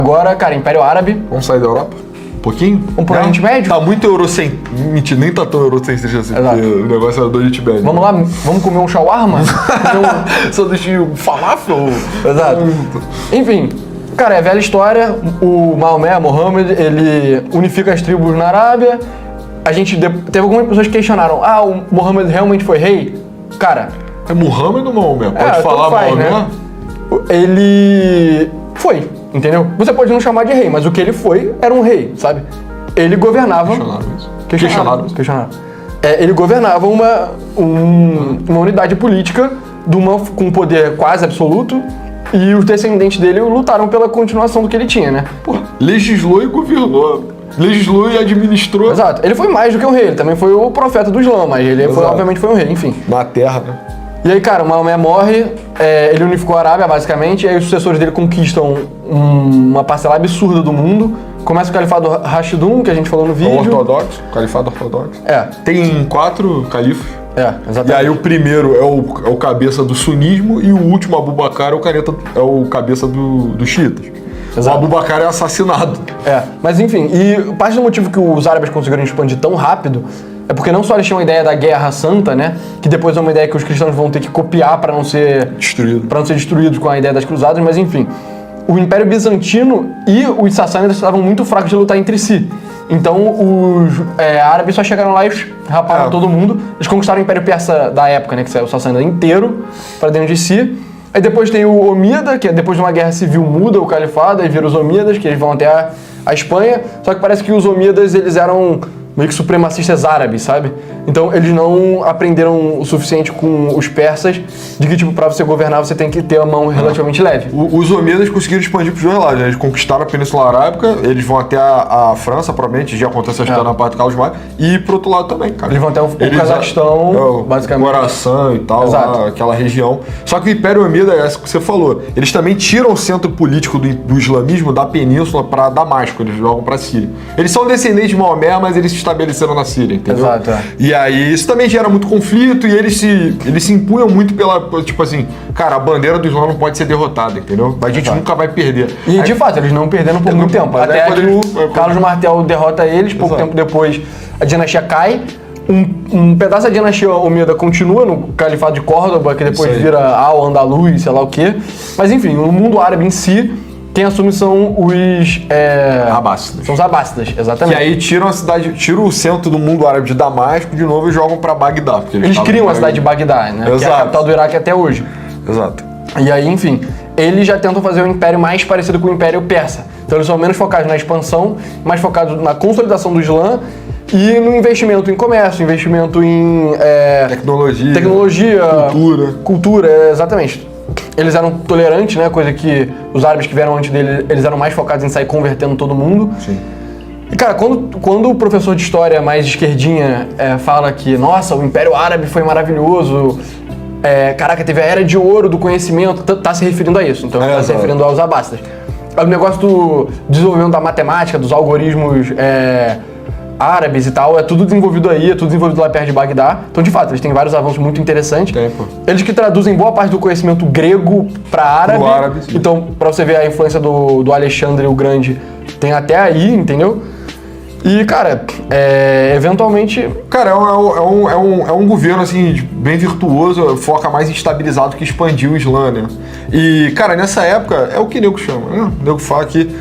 Agora, cara, Império Árabe. Vamos sair da Europa? Um pouquinho? Vamos pro Oriente Médio? Tá muito eurocentrista. Mentira, nem tá tão eurocentrista assim, Exato. porque o negócio era do Oriente Médio. Vamos lá, vamos comer um shawarma? Só deixei um falafel? Exato. Enfim, cara, é velha história. O Maomé, Mohammed, ele unifica as tribos na Arábia. A gente teve algumas pessoas que questionaram: o Mohammed realmente foi rei? Cara, É Muhammad ou Maomé? Pode falar tanto faz, Maomé? né? Ele foi, entendeu? Você pode não chamar de rei, mas o que ele foi era um rei, sabe? Ele governava. Questionaram isso. Questionaram. Ele governava uma unidade política com um poder quase absoluto, e os descendentes dele lutaram pela continuação do que ele tinha, né? Pô, legislou e governou. Legislou e administrou. Exato. Ele foi mais do que um rei, ele também foi o profeta do Islã, mas ele obviamente foi um rei, enfim. Na terra, né? E aí, cara, o Maomé morre, ele unificou a Arábia, basicamente, e aí os sucessores dele conquistam uma parcela absurda do mundo. Começa o Califado Rashidun, que a gente falou no vídeo. O ortodoxo, o Califado ortodoxo. Tem 4 califas. Exatamente. E aí o primeiro é o cabeça do sunismo e o último, Abu Bakr, é o cabeça dos xiitas. Exato. O Abu Bakr é assassinado. Mas enfim, e parte do motivo que os árabes conseguiram expandir tão rápido é porque não só eles tinham a ideia da Guerra Santa, né? Que depois é uma ideia que os cristãos vão ter que copiar para não ser destruídos com a ideia das cruzadas, mas enfim. O Império Bizantino e os sassânidas estavam muito fracos de lutar entre si. Então os árabes só chegaram lá e raparam todo mundo. Eles conquistaram o Império Persa da época, né? Que saiu o sassânida inteiro para dentro de si. Aí depois tem o Omida, que depois de uma guerra civil muda o califado, aí vira os Omíadas, que eles vão até a Espanha. Só que parece que os Omíadas, eles eram meio que supremacistas árabes, sabe? Então eles não aprenderam o suficiente com os persas de que, tipo, pra você governar você tem que ter a mão relativamente leve. Os Omíadas conseguiram expandir pros dois lados, né? Eles conquistaram a Península Arábica, eles vão até a França, provavelmente, já aconteceu essa história na parte do Carlos Magno, e pro outro lado também, cara. Eles vão até o Cazaquistão, basicamente. Coração e tal, lá, aquela região. Só que o Império Omida, é essa que você falou, eles também tiram o centro político do islamismo da península pra Damasco, eles jogam pra Síria. Eles são descendentes de Maomé, mas eles se estabeleceram na Síria, entendeu? Exato. E aí isso também gera muito conflito e eles se impunham muito pela, tipo assim, cara, a bandeira do Islã não pode ser derrotada, entendeu? A gente nunca vai perder. E de fato, eles não perderam por muito tempo. Até que o Carlos Martel derrota eles, pouco tempo depois a dinastia cai. Um pedaço da dinastia Omíada continua no Califado de Córdoba, que depois vira Al-Andalus, sei lá o quê. Mas enfim, o mundo árabe em si, quem assume são os Abássidas. São os Abássidas, exatamente. E aí tiram a cidade, tiram o centro do mundo árabe de Damasco de novo e jogam pra Bagdá. Porque eles criam a cidade de Bagdá, né? Que é a capital do Iraque até hoje. Exato. E aí, enfim, eles já tentam fazer um império mais parecido com o Império Persa. Então eles são menos focados na expansão, mais focados na consolidação do Islã e no investimento em comércio, investimento em tecnologia, cultura, exatamente. Eles eram tolerantes, né? Coisa que os árabes que vieram antes dele, eles eram mais focados em sair convertendo todo mundo. Sim. E, cara, quando o professor de história mais esquerdinha fala que, nossa, o Império Árabe foi maravilhoso, caraca, teve a era de ouro do conhecimento, tá se referindo a isso. Então tá se referindo aos abássidas. O negócio do desenvolvimento da matemática, dos algoritmos árabes e tal, é tudo desenvolvido aí, é tudo desenvolvido lá perto de Bagdá. Então, de fato, eles têm vários avanços muito interessantes. Eles que traduzem boa parte do conhecimento grego para árabe. Então, para você ver a influência do Alexandre o Grande, tem até aí, entendeu? E, cara, eventualmente... Cara, é um governo, assim, bem virtuoso, foca mais em estabilizado que expandir o Islã, né? E, cara, nessa época, é o que o nego chama, né? O nego fala que,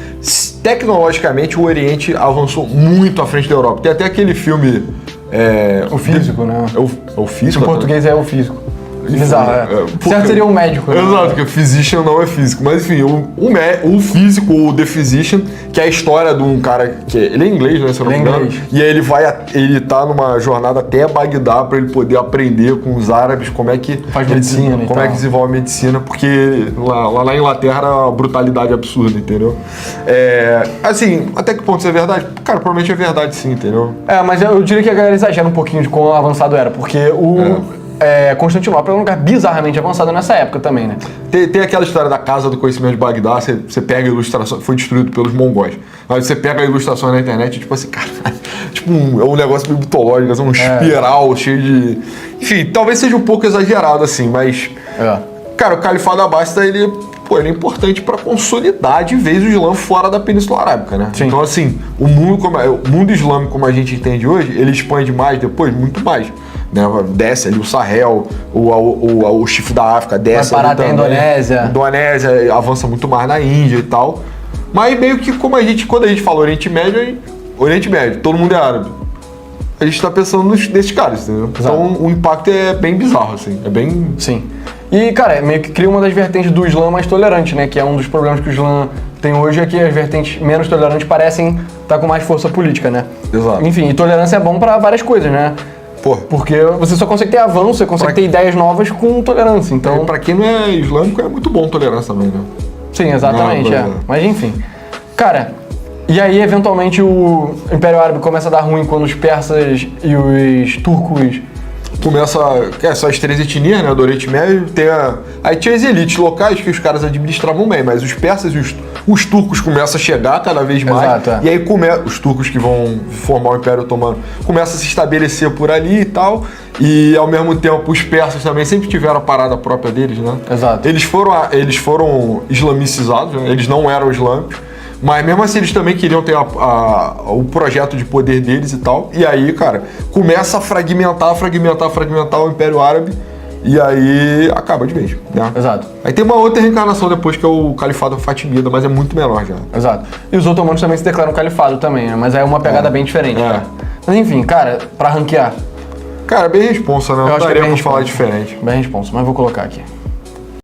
tecnologicamente, o Oriente avançou muito à frente da Europa. Tem até aquele filme... o Físico, né? O Físico? Em português é o Físico. Bizarro, certo seria um médico. Né? Exato, porque o physician não é físico. Mas enfim, o físico, ou the physician, que é a história de um cara que ele é inglês, né? Se eu não me engano. E aí ele tá numa jornada até Bagdá pra ele poder aprender com os árabes como é que faz medicina, como é que desenvolve a medicina, porque lá na Inglaterra era uma brutalidade absurda, entendeu? Assim, até que ponto isso é verdade? Cara, provavelmente é verdade sim, entendeu? Mas eu diria que a galera exagera um pouquinho de quão avançado era, porque Constantinopla é um lugar bizarramente avançado nessa época também, né? Tem aquela história da Casa do Conhecimento de Bagdá, você pega a ilustração, foi destruído pelos mongóis. Aí você pega a ilustração na internet e tipo assim, cara, tipo é um negócio meio mitológico, assim, um espiral cheio de... Enfim, talvez seja um pouco exagerado assim, mas... Cara, o Califado Abbásida, ele pô, ele é importante para consolidar de vez o Islã fora da Península Arábica, né? Sim. Então, assim, o mundo islâmico como a gente entende hoje, ele expande mais depois, muito mais. Né? Desce ali o Sahel, o chifre da África, desce Vai parar ali até a também. Indonésia. Indonésia avança muito mais na Índia e tal. Mas meio que quando a gente fala Oriente Médio, todo mundo é árabe. A gente tá pensando nesses caras, entendeu? Exato. Então o impacto é bem bizarro, assim. É bem... Sim. E, cara, meio que cria uma das vertentes do Islã mais tolerante, né? Que é um dos problemas que o Islã tem hoje, é que as vertentes menos tolerantes parecem estar com mais força política, né? Exato. Enfim, e tolerância é bom pra várias coisas, né? Porra. Porque você só consegue ter avanço, você consegue ter ideias novas com tolerância, então... Pra quem não é islâmico, é muito bom tolerância também, né? Sim, exatamente, Não. Mas enfim. Cara, e aí eventualmente o Império Árabe começa a dar ruim quando os persas e os turcos... Começa essas três etnias, né, do Oriente Médio, aí tinha as elites locais que os caras administravam bem, mas os persas e os turcos começam a chegar cada vez mais. Exato, é. E aí os turcos que vão formar o Império Otomano começam a se estabelecer por ali e tal. E ao mesmo tempo os persas também sempre tiveram a parada própria deles, né? Exato. Eles foram islamicizados, né? Eles não eram islâmicos. Mas mesmo assim eles também queriam ter o projeto de poder deles e tal. E aí, cara, começa a fragmentar o Império Árabe. E aí acaba de vez, né? Exato. Aí tem uma outra reencarnação depois, que é o Califado Fatimida, mas é muito menor já. Exato. E os otomanos também se declaram califado também, né? Mas é uma pegada bem diferente, cara. Mas enfim, cara, pra ranquear... Cara, bem responsa, né? Eu Não acho que é daria bem pra falar responsa. diferente. Bem responsa, mas vou colocar aqui.